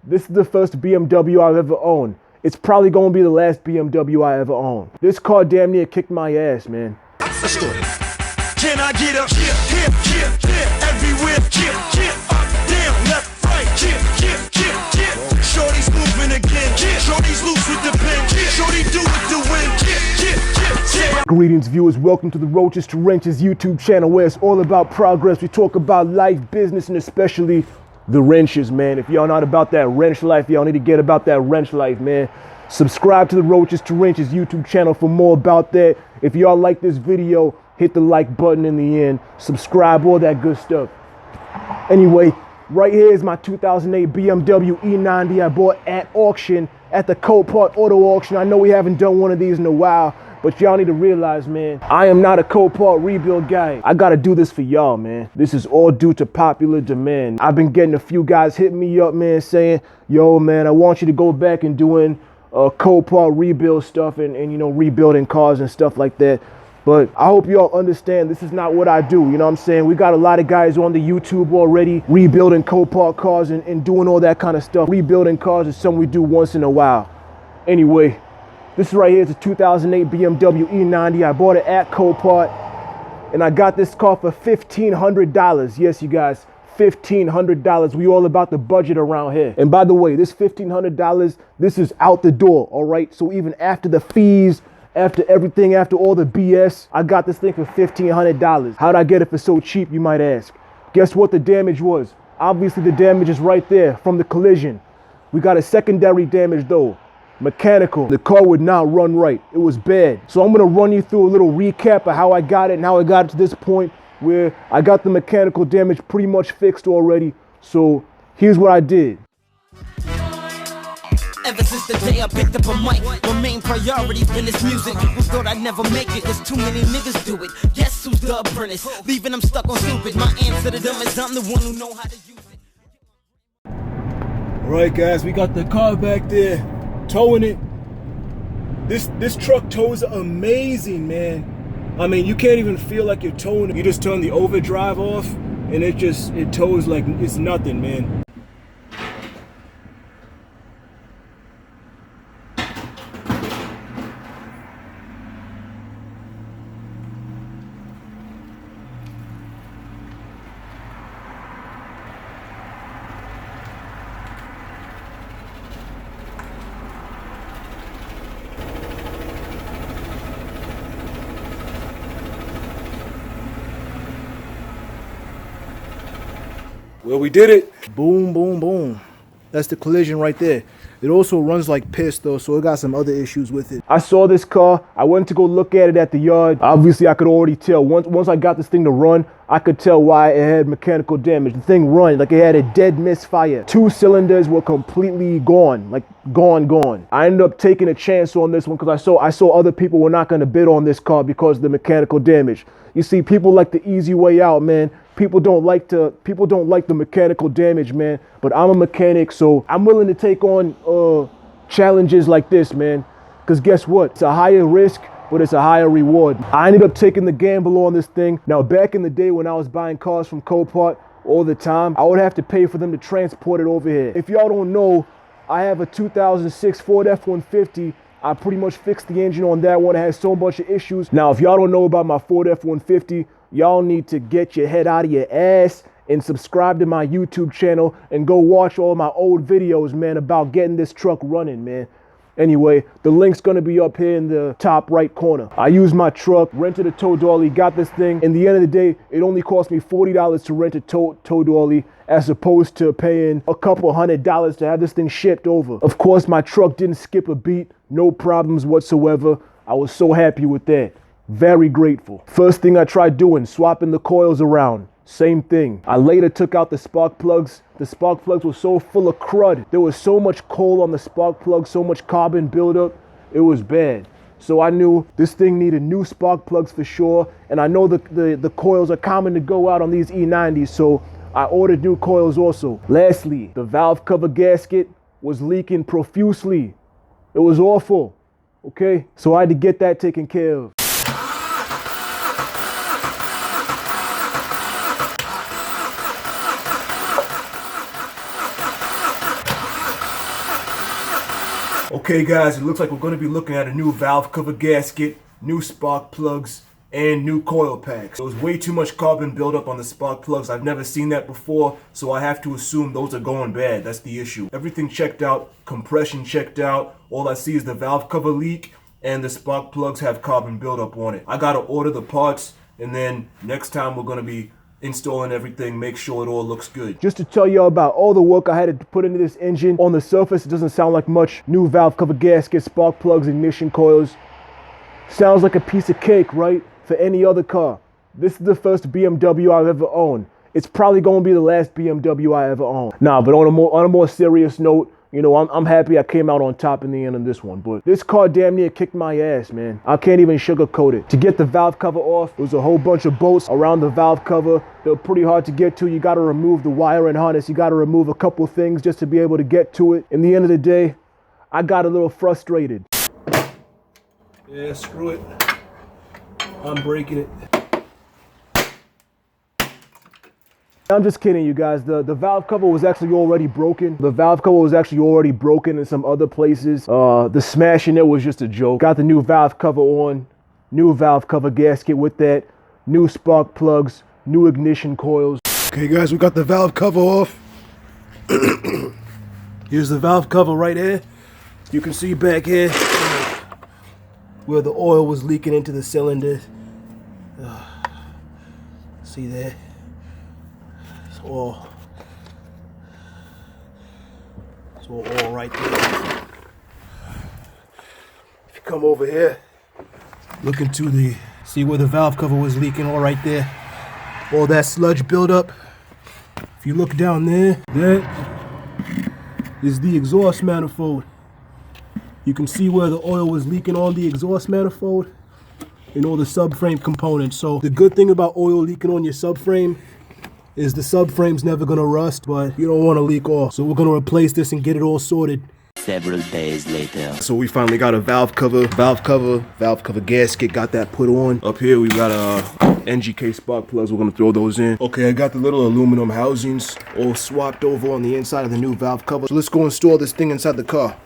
This is the first BMW I've ever owned. It's probably gonna be the last BMW I ever own. This car damn near kicked my ass, man. Let's do it. Can I get up? Everywhere. Up, down, left, right. Shorty's moving again. Shorty's loose with the pen. Shorty do with the wind. Greetings, viewers. Welcome to the Roaches to Wrenches YouTube channel, where it's all about progress. We talk about life, business, and especially the wrenches, man. If y'all not about that wrench life, y'all need to get about that wrench life, man. Subscribe to the Roaches to Wrenches YouTube channel for more about that. If y'all like this video, hit the like button in the end. Subscribe, all that good stuff. Anyway, right here is my 2008 BMW E90 I bought at auction at the Copart Auto Auction. I know we haven't done one of these in a while, but y'all need to realize, man, I am not a Copart rebuild guy. I gotta do this for y'all, man. This is all due to popular demand. I've been getting a few guys hitting me up, man, saying, yo, man, I want you to go back and doing Copart rebuild stuff and you know, rebuilding cars and stuff like that. But I hope y'all understand this is not what I do, you know what I'm saying? We got a lot of guys on the YouTube already rebuilding Copart cars and doing all that kind of stuff. Rebuilding cars is something we do once in a while. Anyway, this right here is a 2008 BMW E90. I bought it at Copart, and I got this car for $1,500. Yes, you guys, $1,500. We all about the budget around here. And by the way, this $1,500, this is out the door, all right? So even after the fees, after everything, after all the BS, I got this thing for $1,500. How'd I get it for so cheap, you might ask? Guess what the damage was? Obviously, the damage is right there from the collision. We got a secondary damage though. Mechanical. The car would not run right. It was bad. So I'm gonna run you through a little recap of how I got it and how I got it to this point where I got the mechanical damage pretty much fixed already. So here's what I did. Ever since the day I picked up a mic, my main priority been this music. People thought I'd never make it, cause too many niggas do it. Guess who's the apprentice? Leaving them stuck on stupid. My answer to them is I'm the one who know how to use it. Alright guys, we got the car back there, towing it. This truck tows amazing, man. I mean, you can't even feel like you're towing it. You just turn the overdrive off and it tows like it's nothing, man. Well, we did it. Boom, boom, boom. That's the collision right there. It also runs like piss though, so it got some other issues with it. I saw this car. I went to go look at it at the yard. Obviously, I could already tell. Once I got this thing to run, I could tell why it had mechanical damage. The thing run like it had a dead misfire. 2 cylinders were completely gone, like gone. I ended up taking a chance on this one because I saw other people were not going to bid on this car because of the mechanical damage. You see, people like the easy way out, man. People don't like the mechanical damage, man. But I'm a mechanic, so I'm willing to take on challenges like this, man. Because guess what? It's a higher risk, but it's a higher reward. I ended up taking the gamble on this thing. Now, back in the day when I was buying cars from Copart all the time, I would have to pay for them to transport it over here. If y'all don't know, I have a 2006 Ford F-150. I pretty much fixed the engine on that one. It has so much of issues. Now, if y'all don't know about my Ford F-150, y'all need to get your head out of your ass and subscribe to my YouTube channel and go watch all my old videos, man, about getting this truck running, man. Anyway, the link's gonna be up here in the top right corner. I used my truck, rented a tow dolly, got this thing. In the end of the day, it only cost me $40 to rent a tow dolly as opposed to paying a couple $100 to have this thing shipped over. Of course, my truck didn't skip a beat, no problems whatsoever. I was so happy with that. Very grateful. First thing I tried doing, swapping the coils around. Same thing. I later took out the spark plugs. The spark plugs were so full of crud. There was so much coal on the spark plugs, so much carbon buildup. It was bad. So I knew this thing needed new spark plugs for sure. And I know the coils are common to go out on these E90s, so I ordered new coils also. Lastly, the valve cover gasket was leaking profusely. It was awful. Okay? So I had to get that taken care of. Okay guys, it looks like we're going to be looking at a new valve cover gasket, new spark plugs, and new coil packs. There was way too much carbon buildup on the spark plugs. I've never seen that before, so I have to assume those are going bad. That's the issue. Everything checked out, compression checked out. All I see is the valve cover leak, and the spark plugs have carbon buildup on it. I gotta order the parts, and then next time we're gonna be installing everything, make sure it all looks good. Just to tell y'all about all the work I had to put into this engine. On the surface, it doesn't sound like much. New valve cover gasket, spark plugs, ignition coils. Sounds like a piece of cake, right? For any other car. This is the first BMW I've ever owned. It's probably gonna be the last BMW I ever own. Nah, but on a more serious note, you know, I'm happy I came out on top in the end of this one, but this car damn near kicked my ass, man. I can't even sugarcoat it. To get the valve cover off, there was a whole bunch of bolts around the valve cover. They were pretty hard to get to. You gotta remove the wire and harness. You gotta remove a couple things just to be able to get to it. In the end of the day, I got a little frustrated. Yeah, screw it. I'm breaking it. I'm just kidding, you guys. The valve cover was actually already broken. The valve cover was actually already broken in some other places. The smash in it was just a joke. Got the new valve cover on, new valve cover gasket with that, new spark plugs, new ignition coils. Okay, guys, we got the valve cover off. Here's the valve cover right here. You can see back here where the oil was leaking into the cylinder. See there? It's all right there. If you come over here, look into see where the valve cover was leaking, all right there. All that sludge buildup. If you look down there, that is the exhaust manifold. You can see where the oil was leaking on the exhaust manifold and all the subframe components. So the good thing about oil leaking on your subframe is the subframe's never gonna rust, but you don't wanna leak oil. So we're gonna replace this and get it all sorted. Several days later. So we finally got a valve cover gasket, got that put on. Up here we got NGK spark plugs, we're gonna throw those in. Okay, I got the little aluminum housings all swapped over on the inside of the new valve cover. So let's go install this thing inside the car.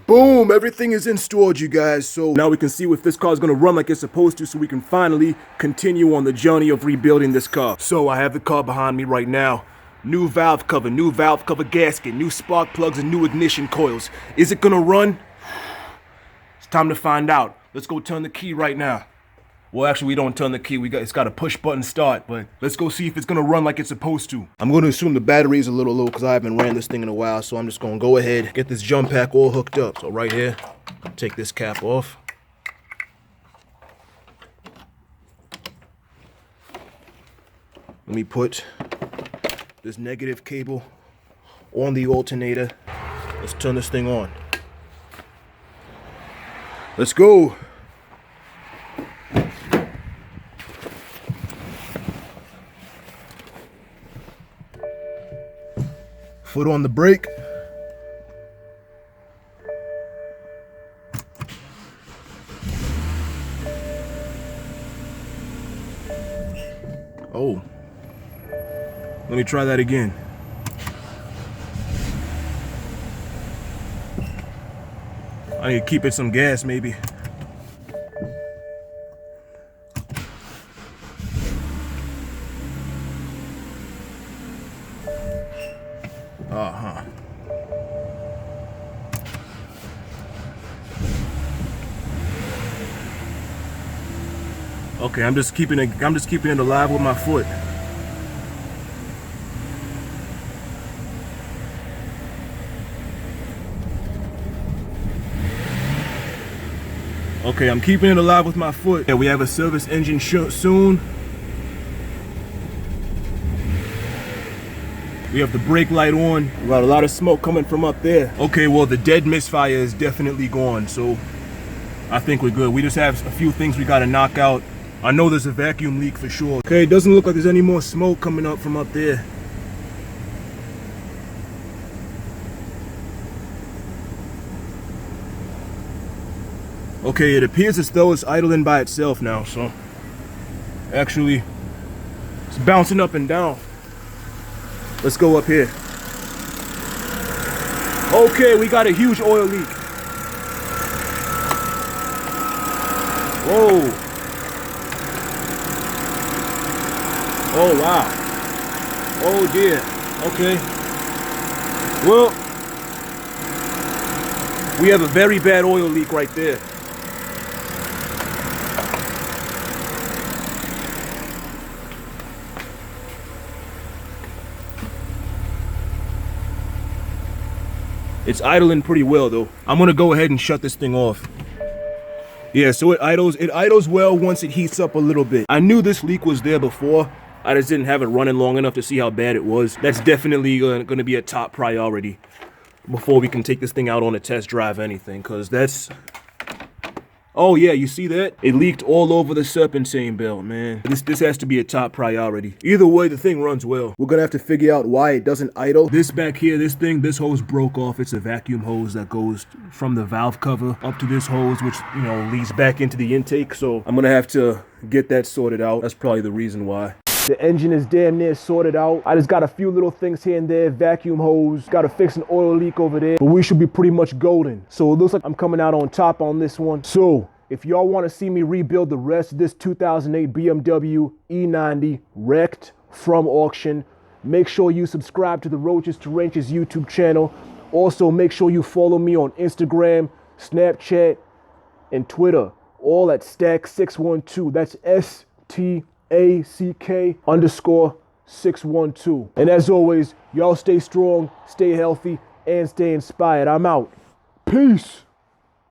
Boom, everything is installed, you guys. So now we can see if this car is gonna run like it's supposed to, so we can finally continue on the journey of rebuilding this car. So I have the car behind me right now. New valve cover gasket, new spark plugs, and new ignition coils. Is it gonna run? It's time to find out. Let's go turn the key right now. Well, actually, we don't turn the key. It's got a push button start, but let's go see if it's gonna run like it's supposed to. I'm gonna assume the battery is a little low because I haven't ran this thing in a while, so I'm just gonna go ahead, get this jump pack all hooked up. So right here, take this cap off. Let me put this negative cable on the alternator. Let's turn this thing on. Let's go. Foot on the brake. Oh. Let me try that again. I need to keep it some gas, maybe. Uh-huh. Okay, I'm just keeping it alive with my foot. Okay, I'm keeping it alive with my foot. Yeah, we have a service engine soon. We have the brake light on. We got a lot of smoke coming from up there. Okay, well, the dead misfire is definitely gone, so I think we're good. We just have a few things we gotta knock out. I know there's a vacuum leak for sure. Okay, it doesn't look like there's any more smoke coming up from up there. Okay, it appears as though it's idling by itself now, so actually it's bouncing up and down. Let's go up here. Okay, we got a huge oil leak. Whoa. Oh, wow. Oh, dear. Okay. Well, we have a very bad oil leak right there. It's idling pretty well though. I'm gonna go ahead and shut this thing off. Yeah, so it idles well once it heats up a little bit. I knew this leak was there before. I just didn't have it running long enough to see how bad it was. That's definitely gonna be a top priority before we can take this thing out on a test drive or anything, cause that's... Oh yeah, you see that? It leaked all over the serpentine belt, man. This has to be a top priority. Either way, the thing runs well. We're gonna have to figure out why it doesn't idle. This back here, this hose broke off. It's a vacuum hose that goes from the valve cover up to this hose, which, you know, leads back into the intake. So I'm gonna have to get that sorted out. That's probably the reason why. The engine is damn near sorted out. I just got a few little things here and there, vacuum hose, got to fix an oil leak over there, but we should be pretty much golden. So it looks like I'm coming out on top on this one. So if y'all want to see me rebuild the rest of this 2008 BMW E90 wrecked from auction, make sure you subscribe to the Roaches to Wrenches YouTube channel. Also, make sure you follow me on Instagram, Snapchat, and Twitter, all at Stack612. That's STACK_612. And as always, y'all stay strong, stay healthy, and stay inspired. I'm out. Peace.